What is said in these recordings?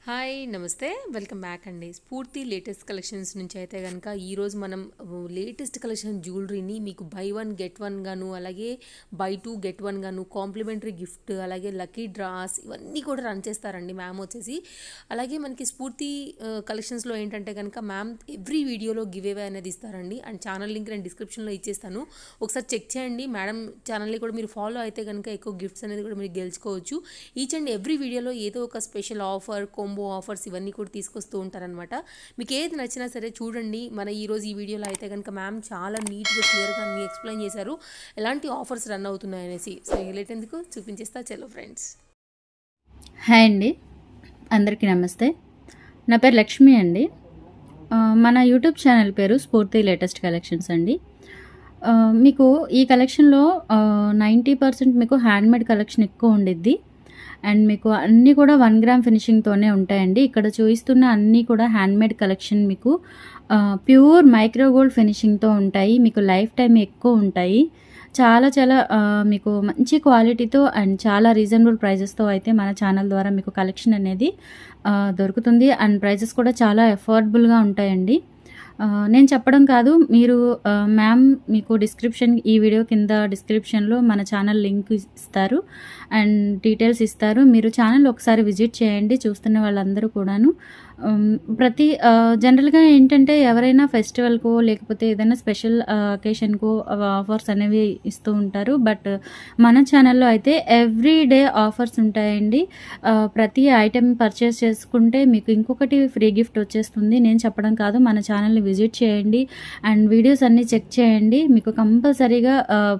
Hi నమస్తే welcome back అండి. స్ఫూర్తి లేటెస్ట్ కలెక్షన్స్ నుంచి అయితే కనుక ఈరోజు మనం లేటెస్ట్ కలెక్షన్ జ్యువెలరీని మీకు బై వన్ గెట్ వన్ గాను, అలాగే బై టూ గెట్ వన్ గాను, కాంప్లిమెంటరీ గిఫ్ట్, అలాగే లక్కీ డ్రాస్ ఇవన్నీ కూడా రన్ చేస్తారండి మ్యామ్ వచ్చేసి. అలాగే మనకి స్ఫూర్తి కలెక్షన్స్లో ఏంటంటే కనుక మ్యామ్ ఎవ్రీ వీడియోలో గివ్ అవే అనేది ఇస్తారండి. అండ్ ఛానల్ లింక్ నేను డిస్క్రిప్షన్లో ఇచ్చేస్తాను, ఒకసారి చెక్ చేయండి. మేడం ఛానల్ని కూడా మీరు ఫాలో అయితే కనుక ఎక్కువ గిఫ్ట్స్ అనేది కూడా మీరు గెలుచుకోవచ్చు. ఈచ్ అండ్ ఎవ్రీ వీడియోలో ఏదో ఒక స్పెషల్ ఆఫర్, కాంబో ఆఫర్స్ ఇవన్నీ కూడా తీసుకొస్తూ ఉంటారనమాట. మీకు ఏది నచ్చినా సరే చూడండి. మన ఈరోజు ఈ వీడియోలో అయితే కనుక మ్యామ్ చాలా నీట్గా క్లియర్గా అన్ని ఎక్స్ప్లెయిన్ చేశారు ఎలాంటి ఆఫర్స్ రన్ అవుతున్నాయి అనేసి. సో లేట్ ఎందుకు చూపించేస్తా, చలో ఫ్రెండ్స్. హాయ్ అండి, అందరికీ నమస్తే. నా పేరు లక్ష్మి అండి. మన యూట్యూబ్ ఛానల్ పేరు స్ఫూర్తి లేటెస్ట్ కలెక్షన్స్ అండి. మీకు ఈ కలెక్షన్లో 90% మీకు హ్యాండ్మేడ్ కలెక్షన్ ఎక్కువ ఉండిద్ది. అండ్ మీకు అన్నీ కూడా 1 గ్రామ్ ఫినిషింగ్తోనే ఉంటాయండి. ఇక్కడ చూపిస్తున్న అన్నీ కూడా హ్యాండ్మేడ్ కలెక్షన్ మీకు ప్యూర్ మైక్రో గోల్డ్ ఫినిషింగ్తో ఉంటాయి. మీకు లైఫ్ టైం ఎక్కువ ఉంటాయి. చాలా చాలా మీకు మంచి క్వాలిటీతో అండ్ చాలా రీజనబుల్ ప్రైజెస్తో అయితే మన ఛానల్ ద్వారా మీకు కలెక్షన్ అనేది దొరుకుతుంది. అండ్ ప్రైజెస్ కూడా చాలా అఫోర్డబుల్గా ఉంటాయండి. నేను చెప్పడం కాదు, మీరు మ్యామ్ మీకు ఈ వీడియో కింద డిస్క్రిప్షన్లో మన ఛానల్ లింక్ ఇస్తారు అండ్ డీటెయిల్స్ ఇస్తారు. మీరు ఛానల్ ఒకసారి విజిట్ చేయండి. చూస్తున్న వాళ్ళందరూ కూడాను ప్రతి జనరల్గా ఏంటంటే ఎవరైనా ఫెస్టివల్కో లేకపోతే ఏదైనా స్పెషల్ అకేషన్కో ఆఫర్స్ అనేవి ఇస్తూ ఉంటారు. బట్ మన ఛానల్లో అయితే ఎవ్రీ డే ఆఫర్స్ ఉంటాయండి. ప్రతి ఐటెం పర్చేస్ చేసుకుంటే మీకు ఇంకొకటి ఫ్రీ గిఫ్ట్ వచ్చేస్తుంది. నేను చెప్పడం కాదు, మన ఛానల్ని విజిట్ చేయండి అండ్ వీడియోస్ అన్నీ చెక్ చేయండి. మీకు కంపల్సరీగా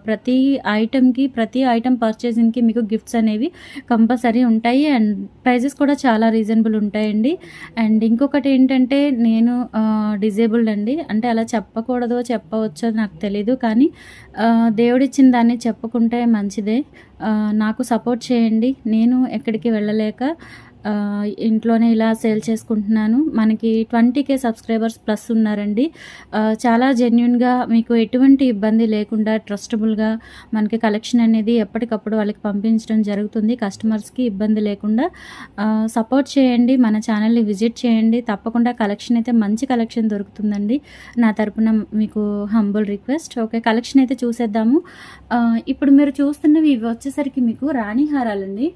ప్రతి ఐటెం పర్చేసింగ్కి మీకు గిఫ్ట్స్ అనేవి కంపల్సరీ ఉంటాయి. అండ్ ప్రైజెస్ కూడా చాలా రీజనబుల్ ఉంటాయండి. అండ్ ఇంకొకటి ఏంటంటే, నేను డిజేబుల్డ్ అండి. అంటే అలా చెప్పకూడదో చెప్పవచ్చో నాకు తెలీదు, కానీ దేవుడిచ్చిన దాన్ని చెప్పుకుంటే మంచిదే. నాకు సపోర్ట్ చేయండి. నేను ఎక్కడికి వెళ్ళలేక ఇంట్లోనే ఇలా సేల్ చేసుకుంటున్నాను. మనకి 20K సబ్స్క్రైబర్స్ ప్లస్ ఉన్నారండి. చాలా జెన్యున్గా మీకు ఎటువంటి ఇబ్బంది లేకుండా ట్రస్టబుల్గా మనకి కలెక్షన్ అనేది ఎప్పటికప్పుడు వాళ్ళకి పంపించడం జరుగుతుంది. కస్టమర్స్కి ఇబ్బంది లేకుండా సపోర్ట్ చేయండి. మన ఛానల్ని విజిట్ చేయండి. తప్పకుండా కలెక్షన్ అయితే మంచి కలెక్షన్ దొరుకుతుందండి. నా తరపున మీకు హంబుల్ రిక్వెస్ట్. ఓకే, కలెక్షన్ అయితే చూసేద్దాము. ఇప్పుడు మీరు చూస్తున్నవి ఇవి వచ్చేసరికి మీకు రాణి హారాలండి.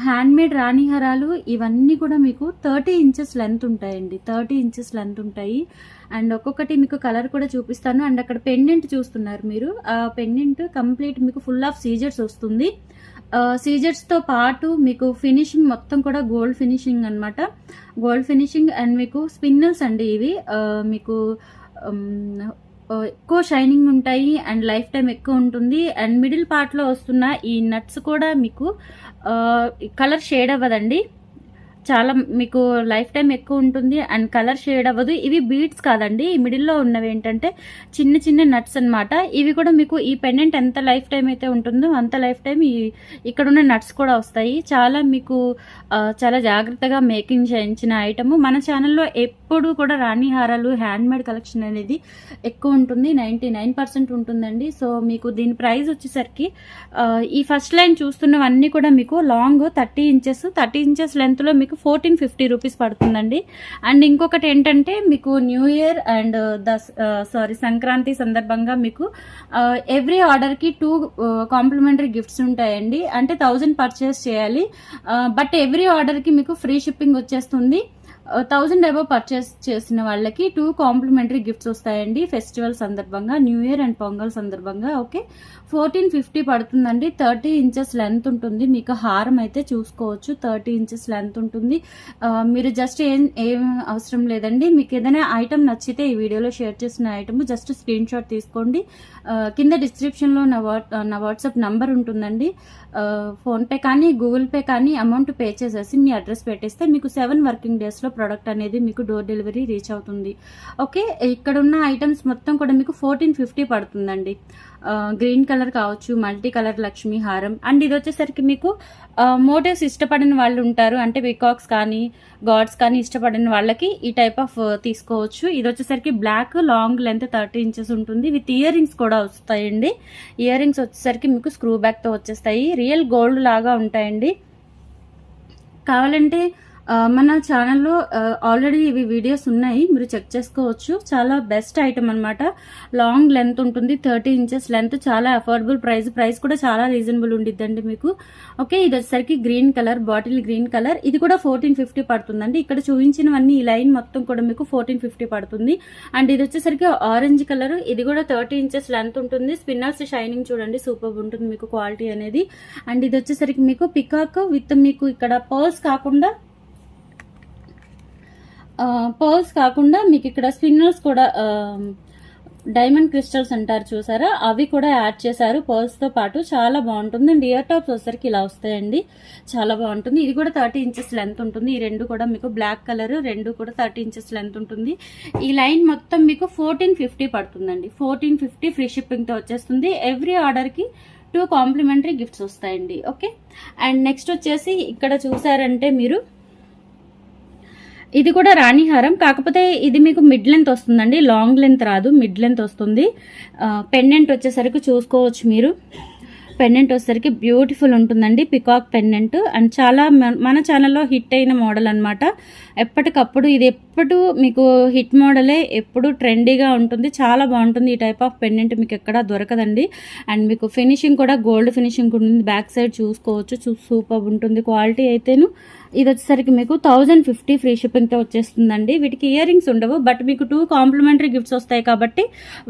హ్యాండ్మేడ్ రాణి హారాలు ఇవన్నీ కూడా మీకు 30 ఇంచెస్ లెంత్ ఉంటాయండి. 30 ఇంచెస్ లెంత్ ఉంటాయి. అండ్ ఒక్కొక్కటి మీకు కలర్ కూడా చూపిస్తాను. అండ్ అక్కడ పెండెంట్ చూస్తున్నారు మీరు, ఆ పెండెంట్ కంప్లీట్ మీకు ఫుల్ ఆఫ్ సీజర్స్ వస్తుంది. సీజర్స్తో పాటు మీకు ఫినిషింగ్ మొత్తం కూడా గోల్డ్ ఫినిషింగ్ అనమాట. గోల్డ్ ఫినిషింగ్ అండ్ మీకు స్పిన్నల్స్ అండి ఇవి. మీకు ఎక్కువ షైనింగ్ ఉంటాయి అండ్ లైఫ్ టైం ఎక్కువ ఉంటుంది. అండ్ మిడిల్ పార్ట్లో వస్తున్న ఈ నట్స్ కూడా మీకు కలర్ షేడ్ అవ్వదండి. చాలా మీకు లైఫ్ టైం ఎక్కువ ఉంటుంది అండ్ కలర్ షేడ్ అవ్వదు. ఇవి బీడ్స్ కాదండి, ఈ మిడిల్లో ఉన్నవి ఏంటంటే చిన్న చిన్న నట్స్ అనమాట. ఇవి కూడా మీకు ఈ పెండెంట్ ఎంత లైఫ్ టైం అయితే ఉంటుందో అంత లైఫ్ టైం ఇక్కడ ఉన్న నట్స్ కూడా వస్తాయి. చాలా మీకు చాలా జాగ్రత్తగా మేకింగ్ చేయించిన ఐటమ్. మన ఛానల్లో ఎప్పుడు కూడా రాణి హారాలు హ్యాండ్మేడ్ కలెక్షన్ అనేది ఎక్కువ ఉంటుంది, 99% ఉంటుందండి. సో మీకు దీని ప్రైస్ వచ్చేసరికి ఈ ఫస్ట్ లైన్ చూస్తున్నవన్నీ కూడా మీకు లాంగ్ 30 ఇంచెస్ లెంత్లో మీకు 1450 రూపీస్ పడుతుందండి. అండ్ ఇంకొకటి ఏంటంటే మీకు న్యూ ఇయర్ అండ్ సంక్రాంతి సందర్భంగా మీకు ఎవ్రీ ఆర్డర్కి 2 కాంప్లిమెంటరీ గిఫ్ట్స్ ఉంటాయండి. అంటే 1000 పర్చేస్ చేయాలి, బట్ ఎవ్రీ ఆర్డర్కి మీకు ఫ్రీ షిప్పింగ్ వచ్చేస్తుంది. 1000 అబవ్ పర్చేస్ చేసిన వాళ్ళకి 2 కాంప్లిమెంటరీ గిఫ్ట్స్ వస్తాయండి ఫెస్టివల్ సందర్భంగా, న్యూ ఇయర్ అండ్ పొంగల్ సందర్భంగా. ఓకే, 1450 పడుతుందండి. 30 ఇంచెస్ లెంత్ ఉంటుంది. మీకు హారం అయితే చూసుకోవచ్చు, 30 ఇంచెస్ లెంత్ ఉంటుంది. మీరు జస్ట్ ఏం అవసరం లేదండి. మీకు ఏదైనా ఐటమ్ నచ్చితే ఈ వీడియోలో షేర్ చేసిన ఐటమ్ జస్ట్ స్క్రీన్ షాట్ తీసుకోండి. కింద డిస్క్రిప్షన్లో నా వాట్సాప్ నంబర్ ఉంటుందండి. ఫోన్పే కానీ గూగుల్ పే కానీ అమౌంట్ పే చేసేసి మీ అడ్రస్ పెట్టేస్తే మీకు 7 వర్కింగ్ డేస్లో ప్రోడక్ట్ అనేది మీకు డోర్ డెలివరీ రీచ్ అవుతుంది. ఓకే, ఇక్కడ ఉన్న ఐటమ్స్ మొత్తం కూడా మీకు 1450 పడుతుందండి. గ్రీన్ కలర్ కావచ్చు, మల్టీ కలర్ లక్ష్మీ హారం. అండ్ ఇది వచ్చేసరికి మీకు మోటివ్స్ ఇష్టపడిన వాళ్ళు ఉంటారు, అంటే పికాక్స్ కానీ గాడ్స్ కానీ ఇష్టపడిన వాళ్ళకి ఈ టైప్ ఆఫ్ తీసుకోవచ్చు. ఇది వచ్చేసరికి బ్లాక్ లాంగ్ లెంత్ 30 ఇంచెస్ ఉంటుంది. విత్ ఇయర్ రింగ్స్ కూడా వస్తాయండి. ఇయర్ రింగ్స్ వచ్చేసరికి మీకు స్క్రూ బ్యాక్తో వచ్చేస్తాయి. రియల్ గోల్డ్ లాగా ఉంటాయండి. కావాలంటే మన ఛానల్లో ఆల్రెడీ ఇవి వీడియోస్ ఉన్నాయి, మీరు చెక్ చేసుకోవచ్చు. చాలా బెస్ట్ ఐటమ్ అనమాట. లాంగ్ లెంత్ ఉంటుంది, 30 ఇంచెస్ లెంత్, చాలా అఫోర్డబుల్ ప్రైస్ కూడా చాలా రీజనబుల్ ఉండిద్దండి మీకు. ఓకే, ఇది వచ్చేసరికి green colour, bottle green colour. ఇది కూడా 1450 పడుతుందండి. ఇక్కడ చూపించినవన్నీ ఈ లైన్ మొత్తం కూడా మీకు 1450 పడుతుంది. అండ్ ఇది వచ్చేసరికి ఆరెంజ్ కలర్, ఇది కూడా 30 ఇంచెస్ లెంత్ ఉంటుంది. స్పిన్నర్స్ షైనింగ్ చూడండి, సూపర్ ఉంటుంది మీకు క్వాలిటీ అనేది. అండ్ ఇది వచ్చేసరికి మీకు పికాక్ విత్ మీకు ఇక్కడ పర్ల్స్ కాకుండా మీకు ఇక్కడ స్పిన్నర్స్ కూడా డైమండ్ క్రిస్టల్స్ అంటారు చూసారా, అవి కూడా యాడ్ చేశారు పర్ల్స్ తో పాటు. చాలా బాగుంటుంది. అండ్ ఇయర్ టాప్స్ వచ్చేసరికి ఇలా వస్తాయండి, చాలా బాగుంటుంది. ఇది కూడా 30 ఇంచెస్ లెంత్ ఉంటుంది. ఈ రెండు కూడా మీకు బ్లాక్ కలర్, రెండు కూడా 30 ఇంచెస్ లెంత్ ఉంటుంది. ఈ లైన్ మొత్తం మీకు 1450 పడుతుందండి. 1450 ఫ్రీ షిప్పింగ్ తో వచ్చేస్తుంది. ఎవ్రీ ఆర్డర్ కి 2 కాంప్లిమెంటరీ గిఫ్ట్స్ వస్తాయండి. ఓకే, అండ్ నెక్స్ట్ వచ్చేసి ఇక్కడ చూసారంటే మీరు, ఇది కూడా రాణి హారం, కాకపోతే ఇది మీకు మిడ్ లెంత్ వస్తుందండి, లాంగ్ లెంత్ రాదు, మిడ్ లెంత్ వస్తుంది. పెండెంట్ వచ్చేసరికి చూసుకోవచ్చు మీరు. పెండెంట్ వచ్చేసరికి బ్యూటిఫుల్ ఉంటుందండి, పికాక్ పెండెంట్. అండ్ చాలా మన ఛానల్లో హిట్ అయిన మోడల్ అనమాట. ఎప్పటికప్పుడు ఇది ఎప్పుడు మీకు హిట్ మోడలే, ఎప్పుడు ట్రెండీగా ఉంటుంది. చాలా బాగుంటుంది. ఈ టైప్ ఆఫ్ పెండెంట్ మీకు ఎక్కడా దొరకదండి. అండ్ మీకు ఫినిషింగ్ కూడా గోల్డ్ ఫినిషింగ్ ఉంటుంది. బ్యాక్ సైడ్ చూసుకోవచ్చు, సూపర్ ఉంటుంది క్వాలిటీ అయితేను. ఇది వచ్చేసరికి మీకు 1050 ఫ్రీ షిప్పింగ్తో వచ్చేస్తుందండి. వీటికి ఇయర్ రింగ్స్ ఉండవు, బట్ మీకు 2 కాంప్లిమెంటరీ గిఫ్ట్స్ వస్తాయి కాబట్టి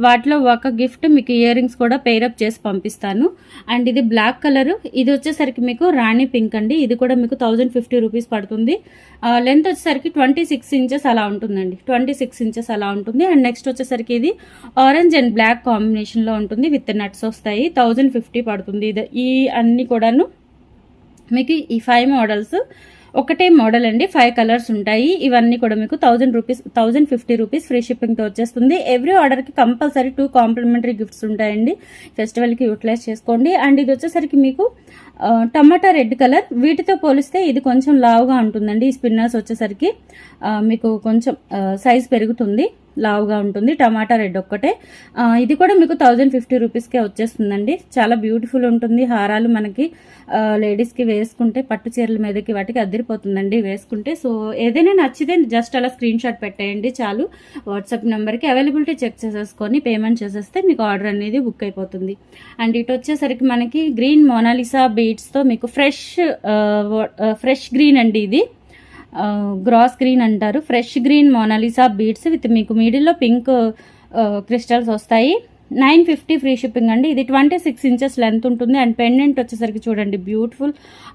వాటిలో ఒక గిఫ్ట్ మీకు ఇయర్ రింగ్స్ కూడా పేరప్ చేసి పంపిస్తాను. అండ్ ఇది బ్లాక్ కలర్, ఇది వచ్చేసరికి మీకు రాణి పింక్ అండి. ఇది కూడా మీకు 1050 రూపీస్ పడుతుంది. లెంత్ వచ్చేసరికి 26 ఇంచెస్ అలా ఉంటుందండి, 26 ఇంచెస్ అలా ఉంటుంది. అండ్ నెక్స్ట్ వచ్చేసరికి ఇది ఆరెంజ్ అండ్ బ్లాక్ కాంబినేషన్లో ఉంటుంది, విత్ నట్స్ వస్తాయి. 1050 పడుతుంది. ఈ అన్ని కూడాను మీకు ఈ 5 మోడల్స్ ఒకటే మోడల్ అండి, 5 కలర్స్ ఉంటాయి. ఇవన్నీ కూడా మీకు 1050 రూపీస్ ఫ్రీ షిప్పింగ్తో వచ్చేస్తుంది. ఎవ్రీ ఆర్డర్కి కంపల్సరీ 2 కాంప్లిమెంటరీ గిఫ్ట్స్ ఉంటాయండి. ఫెస్టివల్కి యూటిలైజ్ చేసుకోండి. అండ్ ఇది వచ్చేసరికి మీకు టమాటా రెడ్ కలర్, వీటితో పోలిస్తే ఇది కొంచెం లావుగా ఉంటుందండి. ఈ స్పిన్నర్స్ వచ్చేసరికి మీకు కొంచెం సైజ్ పెరుగుతుంది, లావుగా ఉంటుంది. టమాటా రెడ్ ఒక్కటే. ఇది కూడా మీకు 1050 రూపీస్కే వచ్చేస్తుందండి. చాలా బ్యూటిఫుల్ ఉంటుంది. హారాలు మనకి లేడీస్కి వేసుకుంటే పట్టు చీరల మీదకి వాటికి అదిరిపోతుందండి వేసుకుంటే. సో ఏదైనా నచ్చితే జస్ట్ అలా స్క్రీన్ షాట్ పెట్టేయండి చాలు. వాట్సాప్ నెంబర్కి అవైలబిలిటీ చెక్ చేసేసుకొని పేమెంట్ చేసేస్తే మీకు ఆర్డర్ అనేది బుక్ అయిపోతుంది. అండ్ ఇటు వచ్చేసరికి మనకి గ్రీన్ మోనాలిసా బీడ్స్తో మీకు ఫ్రెష్ గ్రీన్ అండి. ఇది గ్రాస్ గ్రీన్ అంటారు. Fresh green Monalisa beads with మీకు మిడిల్లో పింక్ క్రిస్టల్స్ వస్తాయి. 950 ఫ్రీ షిప్పింగ్ అండి. ఇది 26 ఇంచెస్ లెంత్ ఉంటుంది. అండ్ పెండెంట్ వచ్చేసరికి చూడండి, బ్యూటిఫుల్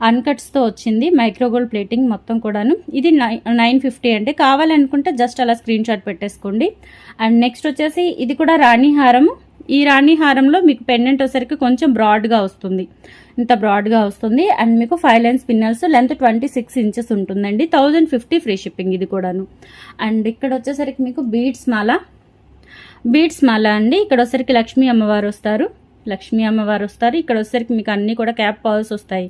అన్కట్స్తో వచ్చింది, మైక్రోగోల్డ్ ప్లేటింగ్ మొత్తం కూడాను. ఇది 950 అండి. కావాలనుకుంటే జస్ట్ అలా స్క్రీన్ షాట్ పెట్టేసుకోండి. అండ్ నెక్స్ట్ వచ్చేసి ఇది కూడా రాణి హారము. ఈ రాణి హారంలో మీకు పెండెంట్ వచ్చేసరికి కొంచెం బ్రాడ్గా వస్తుంది, ఇంత బ్రాడ్గా వస్తుంది. అండ్ మీకు 5 లైన్ స్పిన్నర్స్, లెంత్ 26 ఇంచెస్ ఉంటుందండి. 1050 ఫ్రీ షిప్పింగ్ ఇది కూడాను. అండ్ ఇక్కడ వచ్చేసరికి మీకు బీడ్స్ మాల అండి. ఇక్కడ వచ్చేసరికి లక్ష్మీ అమ్మవారు వస్తారు. ఇక్కడ వచ్చేసరికి మీకు అన్ని కూడా క్యాప్ పర్ల్స్ వస్తాయి.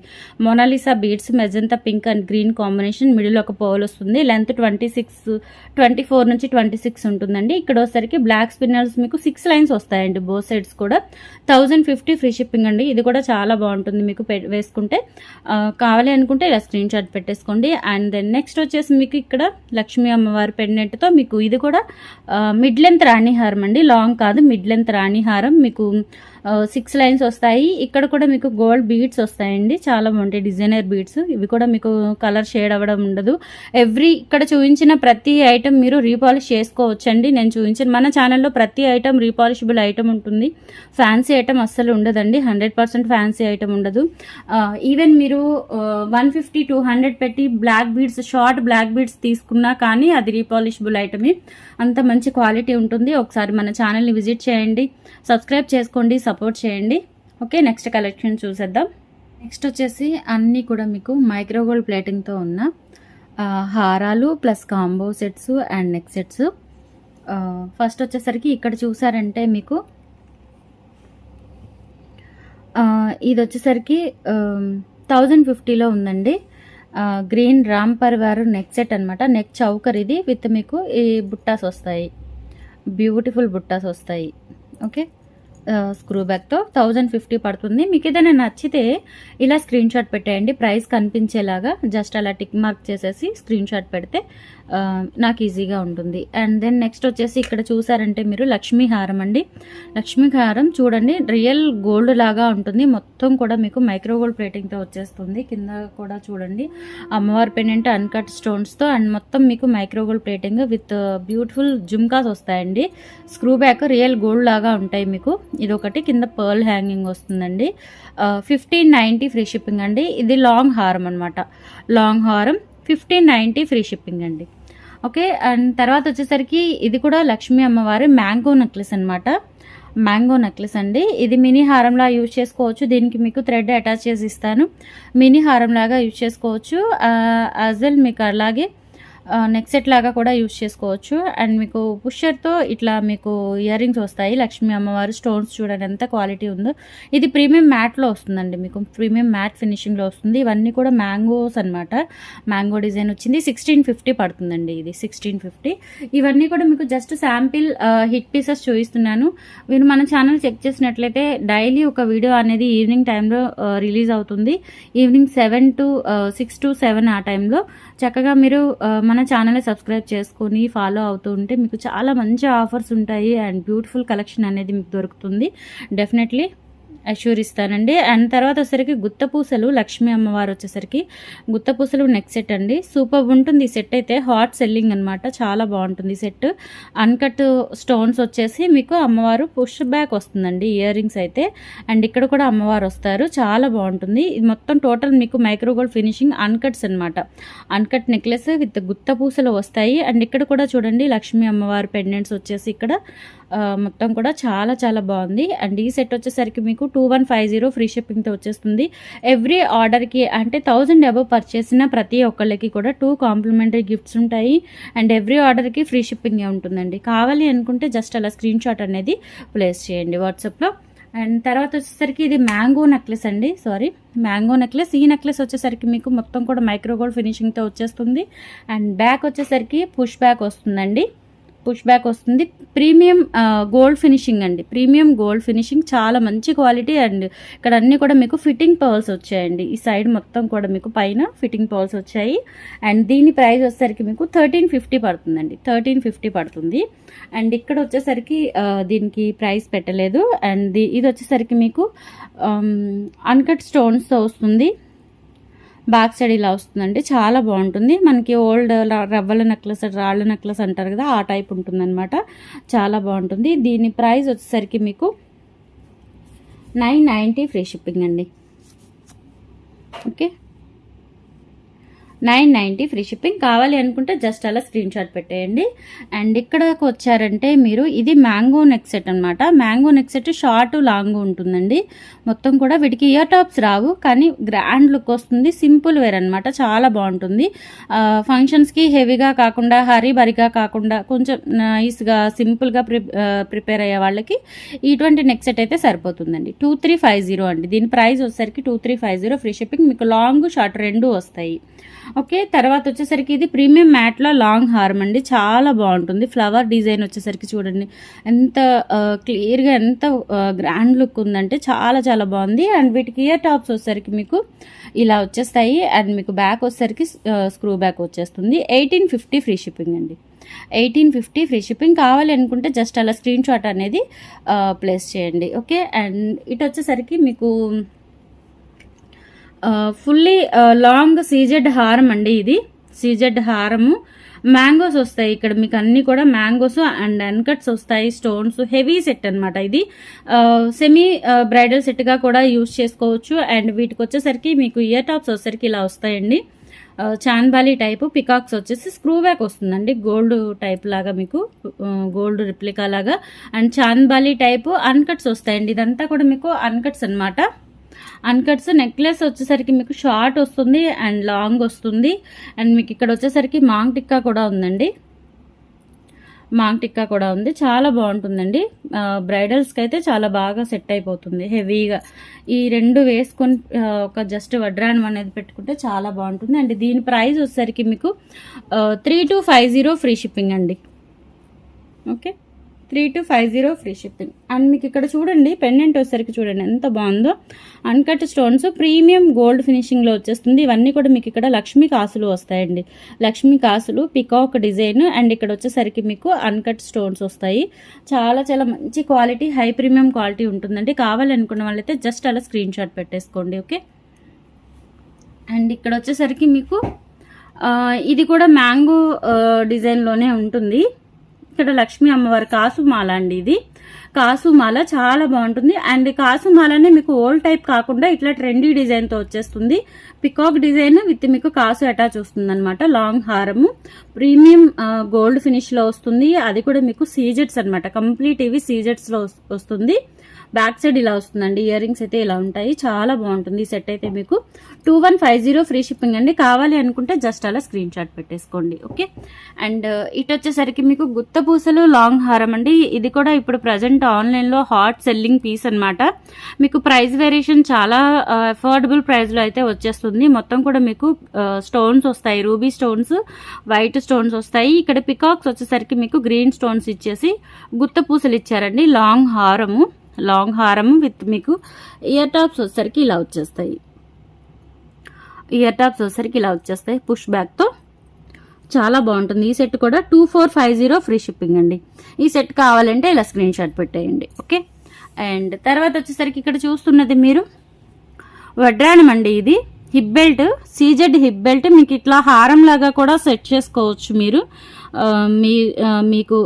Monalisa beads, magenta pink and green combination, middle ఒక పర్ల్ వస్తుంది. లెంత్ 24 నుంచి 26 ఉంటుందండి. ఇక్కడ వచ్చేసరికి బ్లాక్ స్పిన్నర్స్ మీకు 6 లైన్స్ వస్తాయండి, బోత్ సైడ్స్ కూడా. 1050 ఫ్రీ షిప్పింగ్ అండి. ఇది కూడా చాలా బాగుంటుంది మీకు వేసుకుంటే. కావాలి అనుకుంటే ఇలా స్క్రీన్ షాట్ పెట్టేసుకోండి. అండ్ దెన్ నెక్స్ట్ వచ్చేసి మీకు ఇక్కడ లక్ష్మీ అమ్మవారి పెండెంట్తో మీకు ఇది కూడా మిడ్ లెంత్ రాణి హారం అండి, లాంగ్ కాదు, మిడ్ లెంత్ రాణి హారం. మీకు 6 లైన్స్ వస్తాయి. ఇక్కడ కూడా మీకు గోల్డ్ బీడ్స్ వస్తాయండి, చాలా బాగుంటాయి, డిజైనర్ బీడ్స్. ఇవి కూడా మీకు కలర్ షేడ్ అవ్వడం ఉండదు. ఇక్కడ చూపించిన ప్రతి ఐటమ్ మీరు రీపాలిష్ చేసుకోవచ్చండి. నేను చూపించిన మన ఛానల్లో ప్రతి ఐటమ్ రీపాలిషబుల్ ఐటమ్ ఉంటుంది. ఫ్యాన్సీ ఐటమ్ అస్సలు ఉండదండి, 100% ఫ్యాన్సీ ఐటమ్ ఉండదు. ఈవెన్ మీరు 150-200 పెట్టి black beads, short black beads తీసుకున్నా కానీ అది రీపాలిషబుల్ ఐటమే, అంత మంచి క్వాలిటీ ఉంటుంది. ఒకసారి మన ఛానల్ని విజిట్ చేయండి, సబ్స్క్రైబ్ చేసుకోండి, సపోర్ట్ చేయండి. ఓకే, నెక్స్ట్ కలెక్షన్ చూసేద్దాం. నెక్స్ట్ వచ్చేసి అన్నీ కూడా మీకు మైక్రోగోల్డ్ ప్లేటింగ్తో ఉన్న హారాలు plus combo sets and neck sets. First వచ్చేసరికి ఇక్కడ చూసారంటే మీకు ఇది వచ్చేసరికి 1050లో ఉందండి. Green Ram Parivar neck set అనమాట, నెక్ చౌకర్ ఇది, విత్ మీకు ఈ బుట్టాస్ వస్తాయి, బ్యూటిఫుల్ బుట్టాస్ వస్తాయి. ఓకే, స్క్రూ బ్యాక్తో 1050 పడుతుంది. మీకు ఏదైనా నచ్చితే ఇలా స్క్రీన్ షాట్ పెట్టేయండి, ప్రైస్ కనిపించేలాగా జస్ట్ అలా టిక్ మార్క్ చేసేసి స్క్రీన్ షాట్ పెడితే నాకు ఈజీగా ఉంటుంది. అండ్ దెన్ నెక్స్ట్ వచ్చేసి ఇక్కడ చూసారంటే మీరు లక్ష్మీ హారం అండి. లక్ష్మీ హారం చూడండి, రియల్ గోల్డ్ లాగా ఉంటుంది. మొత్తం కూడా మీకు మైక్రో గోల్డ్ ప్లేటింగ్తో వచ్చేస్తుంది. కింద కూడా చూడండి అమ్మవారి పెండెంట్ అన్కట్ స్టోన్స్తో అండ్ మొత్తం మీకు micro gold plating with beautiful jhumkas వస్తాయండి. స్క్రూ బ్యాక్ రియల్ గోల్డ్ లాగా ఉంటాయి మీకు. ఇదొకటి, కింద పర్ల్ హ్యాంగింగ్ వస్తుందండి. 1590 ఫ్రీ షిప్పింగ్ అండి. ఇది లాంగ్ హారం అనమాట. లాంగ్ హారం 1590 ఫ్రీ షిప్పింగ్ అండి. ఓకే, అండ్ తర్వాత వచ్చేసరికి ఇది కూడా లక్ష్మీ అమ్మవారి మ్యాంగో నెక్లెస్ అనమాట. మ్యాంగో నెక్లెస్ అండి. ఇది మినీ హారంలా యూజ్ చేసుకోవచ్చు. దీనికి మీకు థ్రెడ్ అటాచ్ చేసి ఇస్తాను. మినీ హారంలాగా యూజ్ చేసుకోవచ్చు. యాజ్ వెల్ మీకు అలాగే నెక్ సెట్ లాగా కూడా యూజ్ చేసుకోవచ్చు. అండ్ మీకు పుషర్తో ఇట్లా మీకు ఇయర్ రింగ్స్ వస్తాయి. లక్ష్మీ అమ్మవారు స్టోన్స్ చూడండి ఎంత క్వాలిటీ ఉందో. ఇది ప్రీమియం మ్యాట్లో వస్తుందండి, మీకు ప్రీమియం మ్యాట్ ఫినిషింగ్లో వస్తుంది. ఇవన్నీ కూడా మ్యాంగోస్ అనమాట. మ్యాంగో డిజైన్ వచ్చింది. 1650 పడుతుందండి. ఇది 1650. ఇవన్నీ కూడా మీకు జస్ట్ శాంపిల్ హిట్ పీసెస్ చూపిస్తున్నాను. మీరు మన ఛానల్ చెక్ చేసినట్లయితే డైలీ ఒక వీడియో అనేది ఈవినింగ్ టైంలో రిలీజ్ అవుతుంది. ఈవినింగ్ 6 to 7 ఆ టైంలో చక్కగా మీరు మన ఛానల్ని సబ్స్క్రైబ్ చేసుకొని ఫాలో అవుతూ ఉంటే మీకు చాలా మంచి ఆఫర్స్ ఉంటాయి అండ్ బ్యూటిఫుల్ కలెక్షన్ అనేది మీకు దొరుకుతుంది. డెఫినెట్లీ అష్యూర్ ఇస్తానండి. అండ్ తర్వాత వచ్చేసరికి గుత్తపూసలు లక్ష్మీ అమ్మవారు వచ్చేసరికి గుత్తపూసలు నెక్ సెట్ అండి. సూపర్ ఉంటుంది ఈ సెట్ అయితే. హాట్ సెల్లింగ్ అనమాట. చాలా బాగుంటుంది ఈ సెట్. అన్కట్ స్టోన్స్ వచ్చేసి మీకు అమ్మవారు పుష్ బ్యాక్ వస్తుందండి ఇయర్ రింగ్స్ అయితే. అండ్ ఇక్కడ కూడా అమ్మవారు వస్తారు. చాలా బాగుంటుంది. ఇది మొత్తం టోటల్ మీకు మైక్రో గోల్డ్ ఫినిషింగ్ అన్కట్స్ అనమాట. అన్కట్ నెక్లెస్ విత్ గుత్తపూసలు వస్తాయి. అండ్ ఇక్కడ కూడా చూడండి లక్ష్మీ అమ్మవారి పెండెంట్స్ వచ్చేసి ఇక్కడ మొత్తం కూడా చాలా చాలా బాగుంది. అండ్ ఈ సెట్ వచ్చేసరికి మీకు 2150 ఫ్రీ షిప్పింగ్తో వచ్చేస్తుంది. ఎవ్రీ ఆర్డర్కి అంటే 1000 అబవ్ పర్చేసిన ప్రతి ఒక్కళ్ళకి కూడా 2 కాంప్లిమెంటరీ గిఫ్ట్స్ ఉంటాయి. అండ్ ఎవ్రీ ఆర్డర్కి ఫ్రీ షిప్పింగ్ ఉంటుందండి. కావాలి అనుకుంటే జస్ట్ అలా స్క్రీన్ షాట్ అనేది ప్లేస్ చేయండి వాట్సాప్లో. అండ్ తర్వాత వచ్చేసరికి ఇది మ్యాంగో నెక్లెస్ అండి. Mango necklace. ఈ నెక్లెస్ వచ్చేసరికి మీకు మొత్తం కూడా మైక్రో గోల్డ్ ఫినిషింగ్తో వచ్చేస్తుంది. అండ్ బ్యాక్ వచ్చేసరికి పుష్ బ్యాక్ వస్తుందండి. పుష్ బ్యాక్ వస్తుంది. ప్రీమియం గోల్డ్ ఫినిషింగ్ అండి. ప్రీమియం గోల్డ్ ఫినిషింగ్ చాలా మంచి క్వాలిటీ. అండ్ ఇక్కడ అన్నీ కూడా మీకు ఫిట్టింగ్ పర్ల్స్ వచ్చాయండి. ఈ సైడ్ మొత్తం కూడా మీకు పైన ఫిట్టింగ్ పర్ల్స్ వచ్చాయి. అండ్ దీని ప్రైస్ వచ్చేసరికి మీకు 1350 పడుతుందండి. 1350 పడుతుంది. అండ్ ఇక్కడ వచ్చేసరికి దీనికి ప్రైస్ పెట్టలేదు. అండ్ ఇది వచ్చేసరికి మీకు అన్కట్ స్టోన్స్తో వస్తుంది. బ్యాక్ సైడ్ ఇలా వస్తుందండి. చాలా బాగుంటుంది. మనకి ఓల్డ్ రవ్వల నెక్లెస్, రాళ్ళ నెక్లెస్ అంటారు కదా, ఆ టైప్ ఉంటుందన్నమాట. చాలా బాగుంటుంది. దీని ప్రైస్ వచ్చేసరికి మీకు 990 ఫ్రీ షిప్పింగ్ అండి. Okay, 990 free shipping. కావాలి అనుకుంటే జస్ట్ అలా స్క్రీన్ షాట్ పెట్టేయండి. అండ్ ఇక్కడకు వచ్చారంటే మీరు ఇది మ్యాంగో నెక్ సెట్ అనమాట. Mango neck set short long ఉంటుందండి. మొత్తం కూడా వీటికి ఇయర్ టాప్స్ రావు, కానీ గ్రాండ్ లుక్ వస్తుంది. సింపుల్ వేర్ అనమాట. చాలా బాగుంటుంది. ఫంక్షన్స్కి హెవీగా కాకుండా హరీబరిగా కాకుండా కొంచెం నైస్గా సింపుల్గా ప్రిపేర్ అయ్యే వాళ్ళకి ఇటువంటి నెక్ సెట్ అయితే సరిపోతుందండి. 2350 అండి. దీని ప్రైస్ వచ్చేసరికి 2350 ఫ్రీ షిప్పింగ్. మీకు లాంగ్ షార్ట్ రెండు వస్తాయి. ఓకే, తర్వాత వచ్చేసరికి ఇది ప్రీమియం మ్యాట్లో లాంగ్ హారం అండి. చాలా బాగుంటుంది. ఫ్లవర్ డిజైన్ వచ్చేసరికి చూడండి ఎంత క్లియర్గా ఎంత గ్రాండ్ లుక్ ఉందంటే చాలా చాలా బాగుంది. అండ్ వీటికి ఇయర్ టాప్స్ వచ్చేసరికి మీకు ఇలా వచ్చేస్తాయి. అండ్ మీకు బ్యాక్ వచ్చేసరికి స్క్రూ బ్యాక్ వచ్చేస్తుంది. 1850 ఫ్రీ షిప్పింగ్ అండి. 1850 ఫ్రీ షిప్పింగ్. కావాలి అనుకుంటే జస్ట్ అలా స్క్రీన్ షాట్ అనేది ప్లేస్ చేయండి. ఓకే, అండ్ ఇటు వచ్చేసరికి మీకు ఫుల్లీ లాంగ్ సీజెడ్ హారం అండి. ఇది సీజెడ్ హారము. మ్యాంగోస్ వస్తాయి ఇక్కడ మీకు అన్నీ కూడా మ్యాంగోస్ అండ్ అన్కట్స్ వస్తాయి. స్టోన్స్ హెవీ సెట్ అనమాట. ఇది సెమీ బ్రైడల్ సెట్గా కూడా యూజ్ చేసుకోవచ్చు. అండ్ వీటికి వచ్చేసరికి మీకు ఇయర్ టాప్స్ వచ్చేసరికి ఇలా వస్తాయండి. చాన్బాలి టైపు పికాక్స్ వచ్చేసి స్క్రూ బ్యాక్ వస్తుందండి. గోల్డ్ టైప్ లాగా మీకు గోల్డ్ రిప్లికా లాగా. అండ్ చాన్బాలి టైపు అన్కట్స్ వస్తాయండి. ఇదంతా కూడా మీకు అన్కట్స్ అనమాట. అన్కట్స్. నెక్లెస్ వచ్చేసరికి మీకు షార్ట్ వస్తుంది అండ్ లాంగ్ వస్తుంది. అండ్ మీకు ఇక్కడ వచ్చేసరికి మాంగ్ టిక్కా కూడా ఉందండి. మాంగ్ టిక్కా కూడా ఉంది. చాలా బాగుంటుందండి. బ్రైడల్స్కి అయితే చాలా బాగా సెట్ అయిపోతుంది హెవీగా. ఈ రెండు వేసుకొని ఒక జస్ట్ వడ్రానం అనేది పెట్టుకుంటే చాలా బాగుంటుంది. అండ్ దీని ప్రైస్ వచ్చేసరికి మీకు 3250 ఫ్రీ షిప్పింగ్ అండి. Okay, 3250 free shipping. అండ్ మీకు ఇక్కడ చూడండి పెండెంట్ వచ్చేసరికి చూడండి ఎంత బాగుందో, అన్కట్ స్టోన్స్ ప్రీమియం గోల్డ్ ఫినిషింగ్లో వచ్చేస్తుంది. ఇవన్నీ కూడా మీకు ఇక్కడ లక్ష్మీ కాసులు వస్తాయండి, లక్ష్మీ కాసులు పికాక్ డిజైన్. అండ్ ఇక్కడ వచ్చేసరికి మీకు అన్కట్ స్టోన్స్ వస్తాయి. చాలా చాలా మంచి క్వాలిటీ, హై ప్రీమియం క్వాలిటీ ఉంటుందండి. కావాలనుకున్న వాళ్ళైతే జస్ట్ అలా స్క్రీన్ షాట్ పెట్టేసుకోండి. ఓకే. అండ్ ఇక్కడ వచ్చేసరికి మీకు ఇది కూడా మ్యాంగో డిజైన్లోనే ఉంటుంది. ఇక్కడ లక్ష్మీ అమ్మవారి కాసుమాల అండి, ఇది కాసుమాల చాలా బాగుంటుంది. అండ్ కాసుమాలనే మీకు ఓల్డ్ టైప్ కాకుండా ఇట్లా ట్రెండీ డిజైన్తో వచ్చేస్తుంది. పికాక్ డిజైన్ విత్ మీకు కాసు అటాచ్ వస్తుంది అనమాట. లాంగ్ హారము ప్రీమియం గోల్డ్ ఫినిష్లో వస్తుంది. అది కూడా మీకు సీజెట్స్ అనమాట, కంప్లీట్ ఇవి సీజెట్స్లో వస్తుంది. బ్యాక్ సైడ్ ఇలా వస్తుందండి. ఇయర్ రింగ్స్ అయితే ఇలా ఉంటాయి, చాలా బాగుంటుంది. ఈ సెట్ అయితే మీకు 2150 ఫ్రీ షిప్పింగ్ అండి. కావాలి అనుకుంటే జస్ట్ అలా స్క్రీన్ షాట్ పెట్టేసుకోండి. ఓకే. అండ్ ఇటు వచ్చేసరికి మీకు గుత్త పూసలు లాంగ్ హారం అండి. ఇది కూడా ఇప్పుడు ప్రజెంట్ ఆన్లైన్లో హాట్ సెల్లింగ్ పీస్ అనమాట. మీకు ప్రైస్ వేరియేషన్ చాలా అఫోర్డబుల్ ప్రైస్లో అయితే వచ్చేస్తుంది. మొత్తం కూడా మీకు స్టోన్స్ వస్తాయి, రూబీ స్టోన్స్, వైట్ స్టోన్స్ వస్తాయి. ఇక్కడ పికాక్స్ వచ్చేసరికి మీకు గ్రీన్ స్టోన్స్ ఇచ్చేసి గుత్త పూసలు ఇచ్చారండి. లాంగ్ హారము విత్ మీకు ఇయర్ టాప్స్ వచ్చేసరికి ఇలా వచ్చేస్తాయి. పుష్ బ్యాక్తో చాలా బాగుంటుంది. ఈ సెట్ కూడా 2450 ఫ్రీ షిప్పింగ్ అండి. ఈ సెట్ కావాలంటే ఇలా స్క్రీన్ షాట్ పెట్టేయండి. ఓకే. అండ్ తర్వాత వచ్చేసరికి ఇక్కడ చూస్తున్నది మీరు వడ్రాణం అండి. ఇది hip belt, CZ hip belt. మీకు ఇట్లా హారం లాగా కూడా సెట్ చేసుకోవచ్చు మీరు, మీకు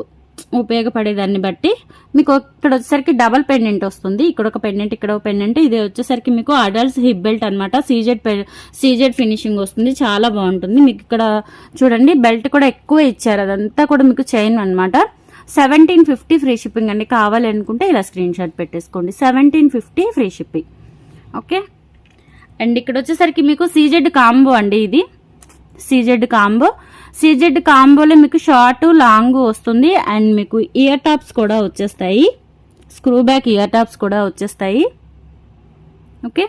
ఉపయోగపడేదాన్ని బట్టి. మీకు ఇక్కడ వచ్చేసరికి డబల్ పెండెంట్ వస్తుంది. ఇక్కడ ఒక పెండెంట్, ఇక్కడ ఒక పెండెంట్. ఇది వచ్చేసరికి మీకు అడల్ట్స్ హిప్ బెల్ట్ అనమాట. సీజెడ్ ఫినిషింగ్ వస్తుంది, చాలా బాగుంటుంది. మీకు ఇక్కడ చూడండి బెల్ట్ కూడా ఎక్కువ ఇచ్చారు, అదంతా కూడా మీకు చైన్ అనమాట. 1750 ఫ్రీ షిప్పింగ్ అండి. కావాలి అనుకుంటే ఇలా స్క్రీన్ షాట్ పెట్టేసుకోండి. 1750 ఫ్రీ షిప్పింగ్. ఓకే. అండ్ ఇక్కడ వచ్చేసరికి మీకు సీజెడ్ కాంబో అండి. ఇది సీజెడ్ కాంబోలో మీకు షార్ట్ లాంగ్ వస్తుంది. అండ్ మీకు ఇయర్ టాప్స్ కూడా వచ్చేస్తాయి, స్క్రూ బ్యాక్ ఇయర్ టాప్స్ కూడా వచ్చేస్తాయి. ఓకే.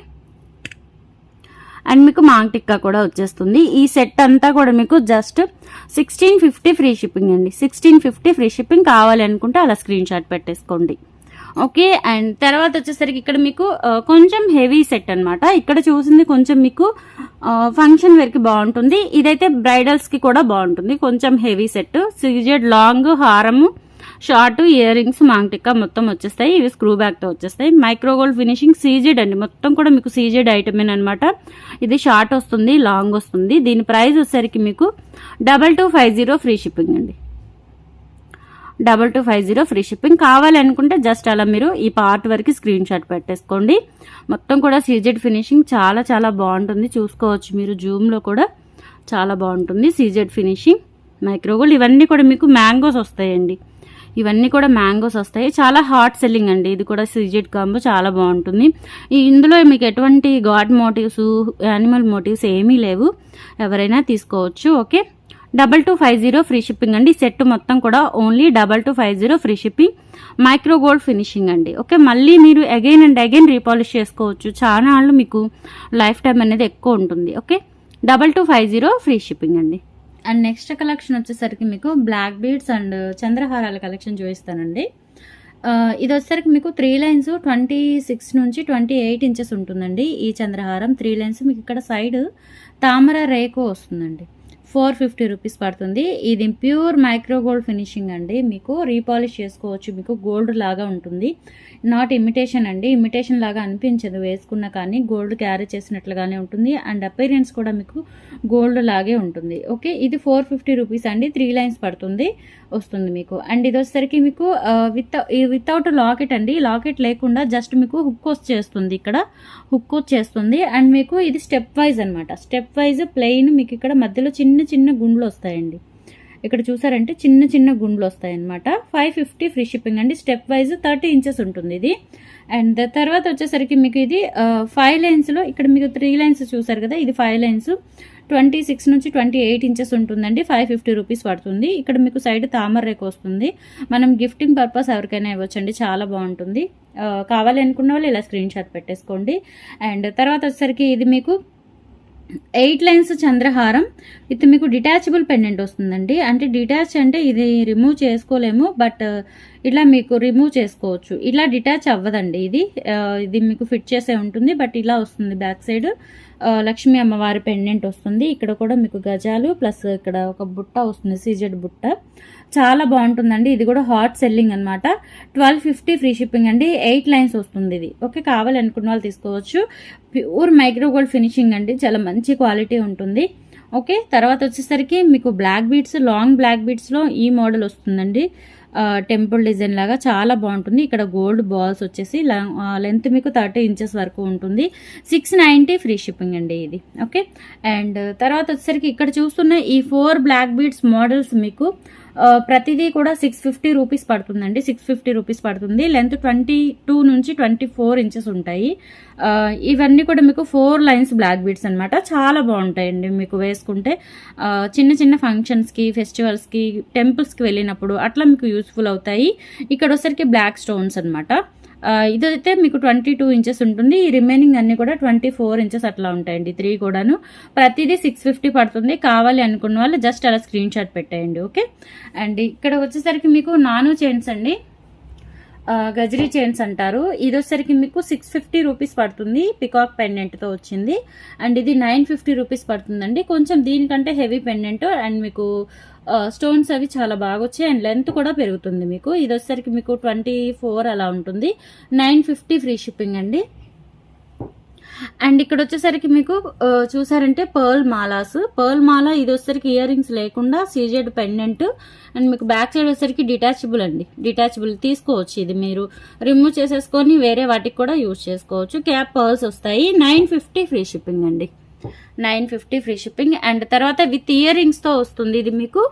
అండ్ మీకు మాంగ్ టిక్కా కూడా వచ్చేస్తుంది. ఈ సెట్ అంతా కూడా మీకు జస్ట్ 1650 ఫ్రీ షిప్పింగ్ అండి. 1650 ఫ్రీ షిప్పింగ్. కావాలి అనుకుంటే అలా స్క్రీన్ షాట్ పెట్టేసుకోండి. ఓకే. అండ్ తర్వాత వచ్చేసరికి ఇక్కడ మీకు కొంచెం హెవీ సెట్ అనమాట. ఇక్కడ చూసింది కొంచెం మీకు ఫంక్షన్ వేర్కి బాగుంటుంది. ఇదైతే బ్రైడల్స్కి కూడా బాగుంటుంది. కొంచెం హెవీ సెట్, సీజెడ్ లాంగ్ హారము, short, ear rings, maang tikka మొత్తం వచ్చేస్తాయి. ఇవి స్క్రూ బ్యాక్తో వచ్చేస్తాయి. మైక్రో గోల్డ్ ఫినిషింగ్, సీజెడ్ అండి. మొత్తం కూడా మీకు సీజెడ్ ఐటమే అనమాట. ఇది షార్ట్ వస్తుంది, లాంగ్ వస్తుంది. దీని ప్రైస్ వచ్చేసరికి మీకు 2250 ఫ్రీ షిప్పింగ్ అండి. 2250 ఫ్రీ షిప్పింగ్. కావాలనుకుంటే జస్ట్ అలా మీరు ఈ పార్ట్ వరకు స్క్రీన్ షాట్ పెట్టేసుకోండి. మొత్తం కూడా సీజెడ్ ఫినిషింగ్ చాలా చాలా బాగుంటుంది. చూసుకోవచ్చు మీరు జూమ్లో కూడా చాలా బాగుంటుంది సీజెడ్ ఫినిషింగ్. మైక్రోగోల్డ్ ఇవన్నీ కూడా మీకు మ్యాంగోస్ వస్తాయండి. చాలా హాట్ సెల్లింగ్ అండి. ఇది కూడా సీజెడ్ కాంబో చాలా బాగుంటుంది. ఇందులో మీకు ఎటువంటి గాడ్ మోటివ్స్, యానిమల్ మోటివ్స్ ఏమీ లేవు, ఎవరైనా తీసుకోవచ్చు. ఓకే. 2250 ఫ్రీ షిప్పింగ్ అండి. సెట్ మొత్తం కూడా only 2250 free shipping. Micro gold finishing అండి. ఓకే. మళ్ళీ మీరు అగైన్ అండ్ అగైన్ రీపాలిష్ చేసుకోవచ్చు. చాలా నాళ్ళు మీకు లైఫ్ టైం అనేది ఎక్కువ ఉంటుంది. ఓకే. 2250 ఫ్రీ షిప్పింగ్ అండి. అండ్ నెక్స్ట్ కలెక్షన్ వచ్చేసరికి మీకు బ్లాక్ బీడ్స్ అండ్ చంద్రహారాల కలెక్షన్ చూపిస్తానండి. ఇది వచ్చేసరికి మీకు 3 లైన్స్ 26 నుంచి 28 ఇంచెస్ ఉంటుందండి. ఈ చంద్రహారం 3 లైన్స్ మీకు ఇక్కడ సైడ్ తామర రేకు వస్తుందండి. 450 రూపీస్ పడుతుంది. ఇది ప్యూర్ మైక్రో గోల్డ్ ఫినిషింగ్ అండి. మీకు రీపాలిష్ చేసుకోవచ్చు. మీకు గోల్డ్ లాగా ఉంటుంది, నాట్ ఇమిటేషన్ అండి. ఇమిటేషన్ లాగా అనిపించదు వేసుకున్నా, కానీ గోల్డ్ క్యారీ చేసినట్లుగానే ఉంటుంది. అండ్ అపీరెన్స్ కూడా మీకు గోల్డ్ లాగే ఉంటుంది. ఓకే. ఇది 450 రూపీస్ అండి. 3 లైన్స్ వస్తుంది మీకు. అండ్ ఇది వచ్చేసరికి మీకు వితౌట్ లాకెట్ అండి. లాకెట్ లేకుండా జస్ట్ మీకు హుక్ వచ్చేస్తుంది, ఇక్కడ హుక్ వచ్చేస్తుంది. అండ్ మీకు ఇది స్టెప్ వైజ్ అనమాట. స్టెప్ వైజ్ ప్లెయిన్ మీకు ఇక్కడ మధ్యలో చిన్న చిన్న గుండ్లు వస్తాయండి. ఇక్కడ చూసారంటే చిన్న చిన్న గుండ్లు వస్తాయి అనమాట. 550 ఫ్రీ షిప్పింగ్ అండి. స్టెప్ వైజ్ 30 ఇంచెస్ ఉంటుంది ఇది. అండ్ తర్వాత వచ్చేసరికి మీకు ఇది 5 లైన్స్లో ఇక్కడ మీకు 3 లైన్స్ చూసారు కదా, ఇది 5 లైన్స్ 26 నుంచి 28 ఇంచెస్ ఉంటుందండి. 550 రూపీస్ పడుతుంది. ఇక్కడ మీకు సైడ్ తామర రేకు వస్తుంది. మనం గిఫ్టింగ్ పర్పస్ ఎవరికైనా ఇవ్వచ్చండి, చాలా బాగుంటుంది. కావాలి అనుకున్న వాళ్ళు ఇలా స్క్రీన్ షాట్ పెట్టేసుకోండి. అండ్ తర్వాత వచ్చేసరికి ఇది మీకు ఎయిట్ లైన్స్ చంద్రహారం విత్ మీకు డిటాచబుల్ పెండెంట్ వస్తుందండి. అంటే డిటాచ్ అంటే ఇది రిమూవ్ చేసుకోలేము, బట్ ఇలా మీకు రిమూవ్ చేసుకోవచ్చు. ఇలా డిటాచ్ అవ్వదండి ఇది మీకు ఫిట్ చేసే ఉంటుంది, బట్ ఇలా వస్తుంది బ్యాక్ సైడ్. లక్ష్మీ అమ్మవారి పెండెంట్ వస్తుంది. ఇక్కడ కూడా మీకు గజాలు ప్లస్ ఇక్కడ ఒక బుట్ట వస్తుంది, సీజెడ్ బుట్ట. చాలా బాగుంటుందండి. ఇది కూడా హాట్ సెల్లింగ్ అనమాట. 1250 ఫ్రీ షిప్పింగ్ అండి. 8 లైన్స్ వస్తుంది ఇది. ఓకే, కావాలనుకున్న వాళ్ళు తీసుకోవచ్చు. ప్యూర్ మైక్రో గోల్డ్ ఫినిషింగ్ అండి, చాలా మంచి క్వాలిటీ ఉంటుంది. ఓకే, తర్వాత వచ్చేసరికి మీకు బ్లాక్ బీడ్స్, లాంగ్ బ్లాక్ బీడ్స్లో ఈ మోడల్ వస్తుందండి. టెంపుల్ డిజైన్ లాగా చాలా బాగుంటుంది. ఇక్కడ గోల్డ్ బాల్స్ వచ్చేసి లెంత్ మీకు 30 ఇంచెస్ వరకు ఉంటుంది. 690 ఫ్రీ షిప్పింగ్ అండి ఇది. ఓకే, అండ్ తర్వాత వచ్చేసరికి ఇక్కడ చూస్తున్న ఈ 4 బ్లాక్ బీడ్స్ మోడల్స్ మీకు ప్రతిదీ కూడా 650 రూపీస్ పడుతుందండి. 650 రూపీస్ పడుతుంది. లెంత్ 22 నుంచి 24 ఇంచెస్ ఉంటాయి. ఇవన్నీ కూడా మీకు 4 లైన్స్ బ్లాక్ బీడ్స్ అనమాట. చాలా బాగుంటాయండి మీకు వేసుకుంటే. చిన్న చిన్న ఫంక్షన్స్కి, ఫెస్టివల్స్కి, టెంపుల్స్కి వెళ్ళినప్పుడు అట్లా మీకు యూస్ఫుల్ అవుతాయి. ఇక్కడ వచ్చరికి బ్లాక్ స్టోన్స్ అనమాట. ఇదైతే మీకు 22 ఇంచెస్ ఉంటుంది. ఈ రిమైనింగ్ అన్ని కూడా 24 ఇంచెస్ అట్లా ఉంటాయండి. 3 కూడాను. ప్రతిదీ 650 పడుతుంది. కావాలి అనుకున్న వాళ్ళు జస్ట్ అలా స్క్రీన్ షాట్ పెట్టేయండి. ఓకే, అండ్ ఇక్కడ వచ్చేసరికి మీకు నాను చైన్స్ అండి, గజరీ చైన్స్ అంటారు. ఇది వచ్చేసరికి మీకు 650 రూపీస్ పడుతుంది. పికాక్ పెండెంట్తో వచ్చింది. అండ్ ఇది 950 రూపీస్ పడుతుందండి. కొంచెం దీనికంటే హెవీ పెండెంట్ అండ్ మీకు స్టోన్స్ అవి చాలా బాగా వచ్చాయి. అండ్ లెంత్ కూడా పెరుగుతుంది మీకు. ఇది వచ్చేసరికి మీకు 24 అలా ఉంటుంది. 950 ఫ్రీ షిప్పింగ్ అండి. అండ్ ఇక్కడ వచ్చేసరికి మీకు చూసారంటే పర్ల్ మాల. ఇది వచ్చేసరికి ఇయర్ రింగ్స్ లేకుండా సీజెడ్ పెండెంట్. అండ్ మీకు బ్యాక్ సైడ్ వచ్చేసరికి డిటాచబుల్ అండి. డిటాచబుల్ తీసుకోవచ్చు. ఇది మీరు రిమూవ్ చేసేసుకొని వేరే వాటికి కూడా యూజ్ చేసుకోవచ్చు. క్యాప్ పర్ల్స్ వస్తాయి. 950 ఫ్రీ షిప్పింగ్ అండి. 950 ఫ్రీ షిప్పింగ్. అండ్ తర్వాత విత్ ఇయర్ రింగ్స్తో వస్తుంది. ఇది మీకు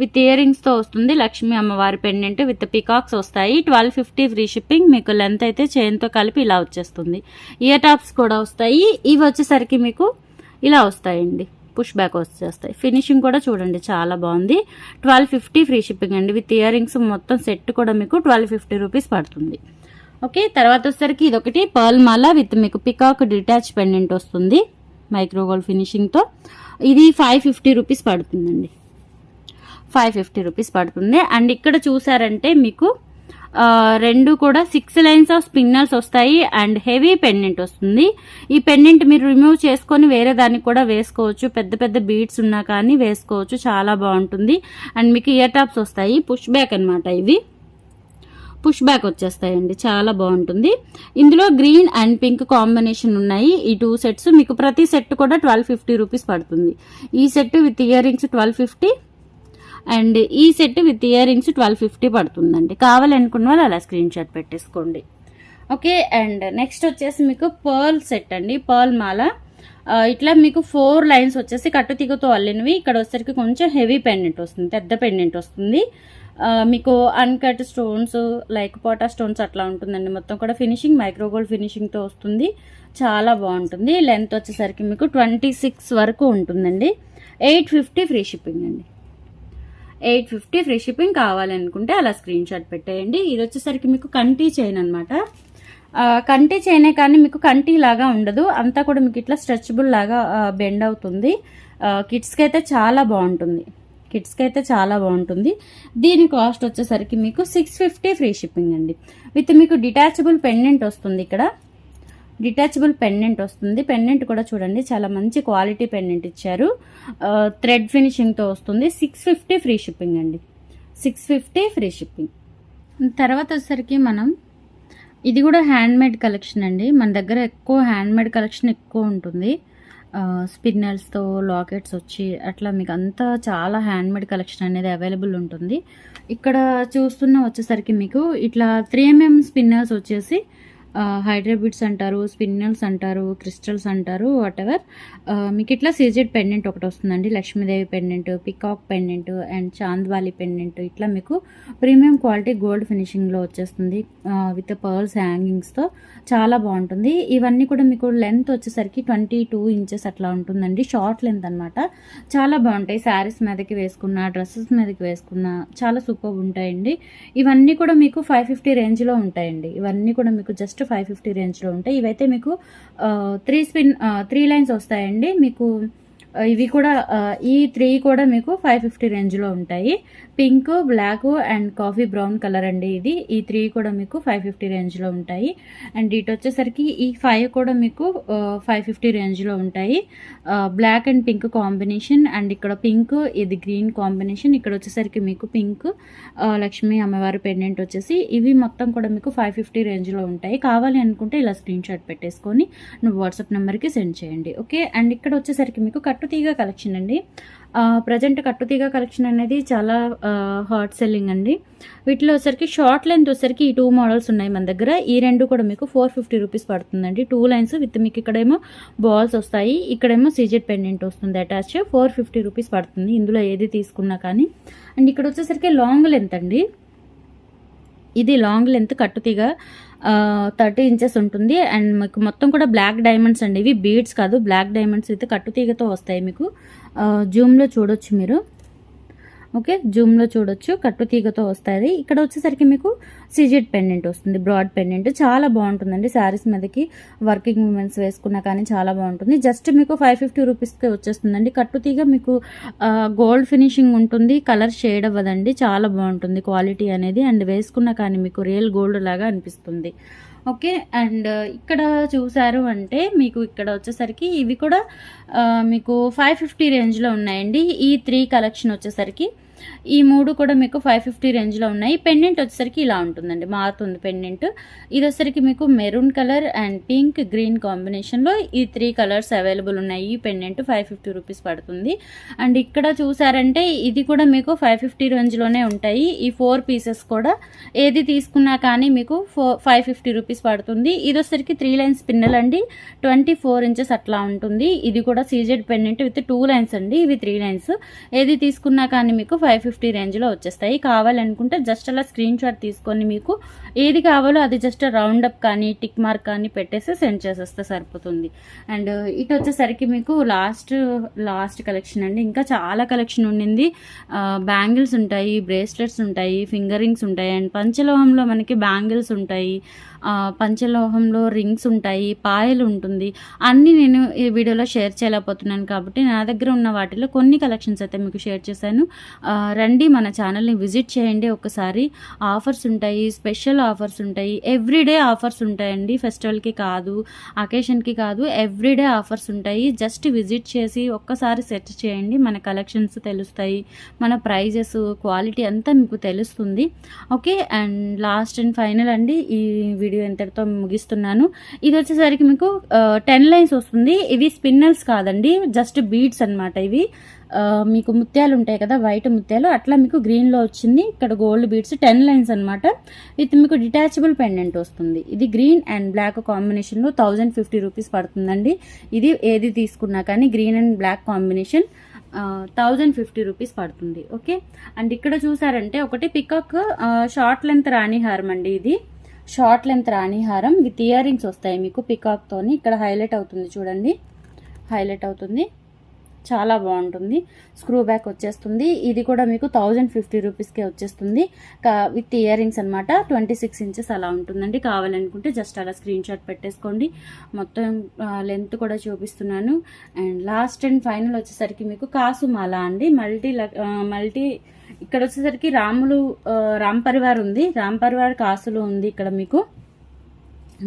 విత్ ఇయర్ రింగ్స్తో వస్తుంది. లక్ష్మీ అమ్మవారి పెండెంట్ విత్ పికాక్స్ వస్తాయి. 1250 ఫ్రీ షిప్పింగ్. మీకు లెంత్ అయితే చైన్తో కలిపి ఇలా వచ్చేస్తుంది. ఇయర్ టాప్స్ కూడా వస్తాయి. ఇవి వచ్చేసరికి మీకు ఇలా వస్తాయండి, పుష్ బ్యాక్ వచ్చేస్తాయి. ఫినిషింగ్ కూడా చూడండి చాలా బాగుంది. 1250 ఫ్రీ షిప్పింగ్ అండి. విత్ ఇయర్ రింగ్స్ మొత్తం సెట్ కూడా మీకు 1250 రూపీస్ పడుతుంది. ఓకే, తర్వాత వచ్చేసరికి ఇదొకటి పర్ల్ మాల విత్ మీకు పికాక్ డిటాచ్ పెండెంట్ వస్తుంది మైక్రో గోల్డ్ ఫినిషింగ్తో. ఇది 550 రూపీస్ పడుతుందండి. 550 రూపీస్ పడుతుంది. అండ్ ఇక్కడ చూసారంటే మీకు రెండు కూడా 6 లైన్స్ ఆఫ్ స్పిన్నర్స్ వస్తాయి. అండ్ హెవీ పెండెంట్ వస్తుంది. ఈ పెండెంట్ మీరు రిమూవ్ చేసుకొని వేరే దానికి కూడా వేసుకోవచ్చు. పెద్ద పెద్ద బీడ్స్ ఉన్నా కానీ వేసుకోవచ్చు. చాలా బాగుంటుంది. అండ్ మీకు ఇయర్ టాప్స్ వస్తాయి. పుష్ బ్యాక్ అనమాట. ఇవి పుష్ బ్యాక్ వచ్చేస్తాయండి. చాలా బాగుంటుంది. ఇందులో గ్రీన్ అండ్ పింక్ కాంబినేషన్ ఉన్నాయి. ఈ 2 సెట్స్ మీకు ప్రతి సెట్ కూడా 1250 రూపీస్ పడుతుంది. ఈ set with ear rings 1250 and ఈ సెట్ విత్ ఇయర్ రింగ్స్ 1250 పడుతుందండి. కావాలనుకున్న వాళ్ళు అలా స్క్రీన్ షాట్ పెట్టేసుకోండి. ఓకే, అండ్ నెక్స్ట్ వచ్చేసి మీకు పర్ల్ సెట్ అండి. పర్ల్ మాల ఇట్లా మీకు 4 లైన్స్ వచ్చేసి కట్టుతీగతో అల్లినవి. ఇక్కడ వచ్చేసరికి కొంచెం హెవీ పెండెంట్ వస్తుంది, పెద్ద పెండెంట్ వస్తుంది. మీకు అన్కట్ స్టోన్స్ లైక్ పోటా స్టోన్స్ అట్లా ఉంటుందండి. మొత్తం కూడా ఫినిషింగ్ మైక్రో గోల్డ్ ఫినిషింగ్తో వస్తుంది. చాలా బాగుంటుంది. లెంత్ వచ్చేసరికి మీకు 26 వరకు ఉంటుందండి. 850 ఫ్రీ షిప్పింగ్ అండి. 850 ఫ్రీ షిప్పింగ్. కావాలనుకుంటే అలా స్క్రీన్ షాట్ పెట్టేయండి. ఇది వచ్చేసరికి మీకు కంటి చైన్ అనమాట. కంటి చైనే కానీ మీకు కంటి లాగా ఉండదు. అంతా కూడా మీకు ఇట్లా స్ట్రెచబుల్ లాగా బెండ్ అవుతుంది. కిడ్స్కి అయితే చాలా బాగుంటుంది. దీని కాస్ట్ వచ్చేసరికి మీకు 650 ఫ్రీ షిప్పింగ్ అండి. విత్ మీకు డిటాచబుల్ పెండెంట్ వస్తుంది. ఇక్కడ డిటాచబుల్ పెండెంట్ వస్తుంది. పెండెంట్ కూడా చూడండి చాలా మంచి క్వాలిటీ పెండెంట్ ఇచ్చారు. థ్రెడ్ ఫినిషింగ్తో వస్తుంది. 650 ఫ్రీ షిప్పింగ్ అండి. 650 ఫ్రీ షిప్పింగ్. తర్వాత వచ్చేసరికి మనం ఇది కూడా హ్యాండ్మేడ్ కలెక్షన్ అండి. మన దగ్గర ఎక్కువ హ్యాండ్మేడ్ కలెక్షన్ ఎక్కువ ఉంటుంది. స్పిన్నర్స్తో లాకెట్స్ వచ్చి అట్లా మీకు అంతా చాలా హ్యాండ్మేడ్ కలెక్షన్ అనేది అవైలబుల్ ఉంటుంది. ఇక్కడ చూస్తున్న వచ్చేసరికి మీకు ఇట్లా 3mm స్పిన్నర్స్ వచ్చేసి హైడ్రాబిట్స్ అంటారు, స్పిన్నల్స్ అంటారు, క్రిస్టల్స్ అంటారు, వాట్ ఎవర్. మీకు ఇట్లా సీజెడ్ పెండెంట్ ఒకటి వస్తుందండి. Lakshmidevi pendant, peacock pendant and Chandwali pendant. ఇట్లా మీకు ప్రీమియం క్వాలిటీ గోల్డ్ ఫినిషింగ్లో వచ్చేస్తుంది విత్ పర్ల్స్ హ్యాంగింగ్స్తో. చాలా బాగుంటుంది. ఇవన్నీ కూడా మీకు లెంత్ వచ్చేసరికి 22 ఇంచెస్ అట్లా ఉంటుందండి. షార్ట్ లెంత్ అనమాట. చాలా బాగుంటాయి. శారీస్ మీదకి వేసుకున్న, డ్రెస్సెస్ మీదకి వేసుకున్న చాలా సూపర్ ఉంటాయండి. ఇవన్నీ కూడా మీకు 550 రేంజ్లో ఉంటాయండి. ఇవన్నీ కూడా మీకు జస్ట్ 550 రేంజ్లో ఉంటాయి. ఇవైతే మీకు 3 లైన్స్ వస్తాయండి. మీకు ఇవి కూడా ఈ 3 కూడా మీకు 550 రేంజ్లో ఉంటాయి. Pink, black and coffee brown colour అండి ఇది. ఈ 3 కూడా మీకు 550 రేంజ్లో ఉంటాయి. అండ్ ఇటు వచ్చేసరికి ఈ 5 కూడా మీకు 550 రేంజ్లో ఉంటాయి. Black and pink combination, and ఇక్కడ పింక్, ఇది గ్రీన్ కాంబినేషన్. ఇక్కడ వచ్చేసరికి మీకు పింక్ లక్ష్మీ అమ్మవారి పెండెంట్ వచ్చేసి ఇవి మొత్తం కూడా మీకు 550 రేంజ్లో ఉంటాయి. కావాలి అనుకుంటే ఇలా స్క్రీన్ షాట్ పెట్టేసుకొని నువ్వు వాట్సాప్ నెంబర్కి సెండ్ చేయండి. ఓకే. అండ్ ఇక్కడ వచ్చేసరికి మీకు కట్టుతీగ కలెక్షన్ అండి. ప్రజెంట్ కట్టుతీగ కలెక్షన్ అనేది చాలా హాట్ సెల్లింగ్ అండి. వీటిలో వచ్చరికి షార్ట్ లెంత్ వచ్చరికి ఈ 2 మోడల్స్ ఉన్నాయి మన దగ్గర. ఈ 2 కూడా మీకు 450 రూపీస్ పడుతుందండి. 2 లైన్స్ విత్ మీకు ఇక్కడేమో బాల్స్ వస్తాయి, ఇక్కడేమో సీజెడ్ పెండెంట్ వస్తుంది అటాచ్. 450 రూపీస్ పడుతుంది ఇందులో ఏది తీసుకున్నా కానీ. అండ్ ఇక్కడ వచ్చేసరికి లాంగ్ లెంత్ అండి. ఇది లాంగ్ లెంత్ కట్టుతీగ 30 ఇంచెస్ ఉంటుంది. అండ్ మీకు మొత్తం కూడా బ్లాక్ డైమండ్స్ అండి. ఇవి బీడ్స్ కాదు, బ్లాక్ డైమండ్స్ అయితే కట్టుతీగతో వస్తాయి. మీకు జూమ్లో చూడొచ్చు మీరు. ఓకే, జూమ్లో చూడొచ్చు, కట్టుతీగతో వస్తుంది. ఇక్కడ వచ్చేసరికి మీకు సిజెడ్ పెండెంట్ వస్తుంది, బ్రాడ్ పెండెంట్. చాలా బాగుంటుందండి. శారీస్ మీదకి వర్కింగ్ ఉమెన్స్ వేసుకున్నా కానీ చాలా బాగుంటుంది. జస్ట్ మీకు 550 రూపీస్కి వచ్చేస్తుందండి. కట్టుతీగ మీకు గోల్డ్ ఫినిషింగ్ ఉంటుంది, కలర్ షేడ్ అవ్వదండి. చాలా బాగుంటుంది క్వాలిటీ అనేది. అండ్ వేసుకున్నా కానీ మీకు రియల్ గోల్డ్ లాగా అనిపిస్తుంది. ఓకే. అండ్ ఇక్కడ చూసారు అంటే మీకు ఇక్కడ వచ్చేసరికి ఇవి కూడా మీకు 550 రేంజ్లో ఉన్నాయండి. ఈ 3 కలెక్షన్ వచ్చేసరికి ఈ 3 కూడా మీకు 550 రేంజ్లో ఉన్నాయి. పెండెంట్ వచ్చేసరికి ఇలా ఉంటుందండి, మారుతుంది పెండెంట్. ఇది వచ్చేసరికి మీకు maroon colour and pink, green కాంబినేషన్లో ఈ 3 కలర్స్ అవైలబుల్ ఉన్నాయి. ఈ పెండెంట్ 550 రూపీస్ పడుతుంది. అండ్ ఇక్కడ చూసారంటే ఇది కూడా మీకు 550 రేంజ్లోనే ఉంటాయి. ఈ 4 పీసెస్ కూడా ఏది తీసుకున్నా కానీ మీకు 550 రూపీస్ పడుతుంది. ఇది వచ్చేసరికి 3 లైన్స్ పిన్నెల్ అండి, 24 ఇంచెస్ అట్లా ఉంటుంది. ఇది కూడా సీజెడ్ పెండెంట్ విత్ 2 లైన్స్ అండి. ఇవి 3 లైన్స్. ఏది తీసుకున్నా కానీ మీకు 550 రేంజ్లో వచ్చేస్తాయి. కావాలనుకుంటే జస్ట్ అలా స్క్రీన్ షాట్ తీసుకొని మీకు ఏది కావాలో అది జస్ట్ రౌండ్ అప్ కానీ టిక్ మార్క్ కానీ పెట్టేసి సెండ్ చేసేస్తే సరిపోతుంది. అండ్ ఇటు వచ్చేసరికి మీకు లాస్ట్ కలెక్షన్ అండి. ఇంకా చాలా కలెక్షన్ ఉండింది. బ్యాంగిల్స్ ఉంటాయి, బ్రేస్లెట్స్ ఉంటాయి, ఫింగర్ రింగ్స్ ఉంటాయి, అండ్ పంచలోహంలో మనకి బ్యాంగిల్స్ ఉంటాయి, పంచలోహంలో రింగ్స్ ఉంటాయి, పాయలు ఉంటుంది. అన్నీ నేను ఈ వీడియోలో షేర్ చేయలేకపోతున్నాను కాబట్టి నా దగ్గర ఉన్న వాటిలో కొన్ని కలెక్షన్స్ అయితే మీకు షేర్ చేశాను. రండి, మన ఛానల్ని విజిట్ చేయండి ఒకసారి. ఆఫర్స్ ఉంటాయి, స్పెషల్ ఆఫర్స్ ఉంటాయి, ఎవ్రీడే ఆఫర్స్ ఉంటాయండి. ఫెస్టివల్కి కాదు, అకేషన్కి కాదు, ఎవ్రీడే ఆఫర్స్ ఉంటాయి. జస్ట్ విజిట్ చేసి ఒక్కసారి సెర్చ్ చేయండి, మన కలెక్షన్స్ తెలుస్తాయి, మన ప్రైజెస్, క్వాలిటీ అంతా మీకు తెలుస్తుంది. Okay. And last and final అండి, ఈ వీడియో ఎంతటితో ముగిస్తున్నాను. ఇది వచ్చేసరికి మీకు 10 లైన్స్ వస్తుంది. ఇవి స్పిన్నల్స్ కాదండి, జస్ట్ బీడ్స్ అన్నమాట. ఇవి మీకు ముత్యాలు ఉంటాయి కదా, వైట్ ముత్యాలు, అట్లా మీకు గ్రీన్లో వచ్చింది. ఇక్కడ గోల్డ్ బీడ్స్ 10 లైన్స్ అనమాట. విత్ మీకు డిటాచబుల్ పెండెంట్ వస్తుంది. ఇది గ్రీన్ అండ్ బ్లాక్ కాంబినేషన్లో 1050 రూపీస్ పడుతుందండి. ఇది ఏది తీసుకున్నా కానీ green and black combination 1050 rupees పడుతుంది. ఓకే. అండ్ ఇక్కడ చూసారంటే ఒకటి పికాక్ షార్ట్ లెంత్ రాణి హారం అండి. ఇది షార్ట్ లెంత్ రాణి హారం విత్ ఇయర్ రింగ్స్ వస్తాయి మీకు పికాక్తోని. ఇక్కడ హైలైట్ అవుతుంది చూడండి, హైలైట్ అవుతుంది, చాలా బాగుంటుంది. స్క్రూ బ్యాక్ వచ్చేస్తుంది. ఇది కూడా మీకు 1050 రూపీస్కే వచ్చేస్తుంది విత్ ఇయర్ రింగ్స్ అనమాట. 26 ఇంచెస్ అలా ఉంటుందండి. కావాలనుకుంటే జస్ట్ అలా స్క్రీన్ షాట్ పెట్టేసుకోండి. మొత్తం లెంత్ కూడా చూపిస్తున్నాను. అండ్ లాస్ట్ అండ్ ఫైనల్ వచ్చేసరికి మీకు కాసుమాల అండి. మల్టీ ఇక్కడ వచ్చేసరికి రామ్ పరివార్ ఉంది, రామ్ పరివార్ కాసులు ఉంది ఇక్కడ మీకు.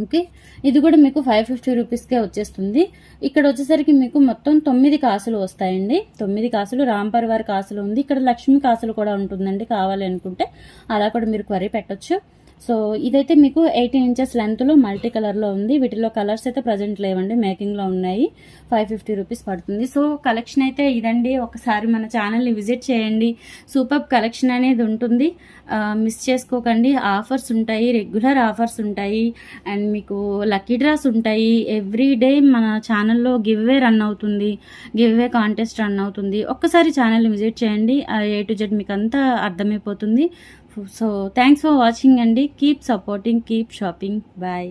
ఓకే. ఇది కూడా మీకు 550 రూపీస్కే వచ్చేస్తుంది. ఇక్కడ వచ్చేసరికి మీకు మొత్తం 9 కాసులు వస్తాయండి. 9 కాసులు రామ్ పరివార్ కాసులు ఉంది. ఇక్కడ లక్ష్మీ కాసులు కూడా ఉంటుందండి. కావాలి అనుకుంటే అలా కూడా మీరు క్వరీ పెట్టొచ్చు. సో ఇదైతే మీకు 18 ఇంచెస్ లెంత్లో మల్టీ కలర్లో ఉంది. వీటిలో కలర్స్ అయితే ప్రజెంట్ లేవండి, మేకింగ్లో ఉన్నాయి. 550 రూపీస్ పడుతుంది. సో కలెక్షన్ అయితే ఇదండి. ఒకసారి మన ఛానల్ని విజిట్ చేయండి. సూపర్ కలెక్షన్ అనేది ఉంటుంది, మిస్ చేసుకోకండి. ఆఫర్స్ ఉంటాయి, రెగ్యులర్ ఆఫర్స్ ఉంటాయి, అండ్ మీకు లక్కీ డ్రాస్ ఉంటాయి. ఎవ్రీ డే మన ఛానల్లో గివ్ అవే రన్ అవుతుంది, గివ్ అవే కాంటెస్ట్ రన్ అవుతుంది. ఒక్కసారి ఛానల్ని విజిట్ చేయండి, A to Z మీకు అంతా అర్థమైపోతుంది. So thanks for watching and keep supporting, keep shopping. Bye.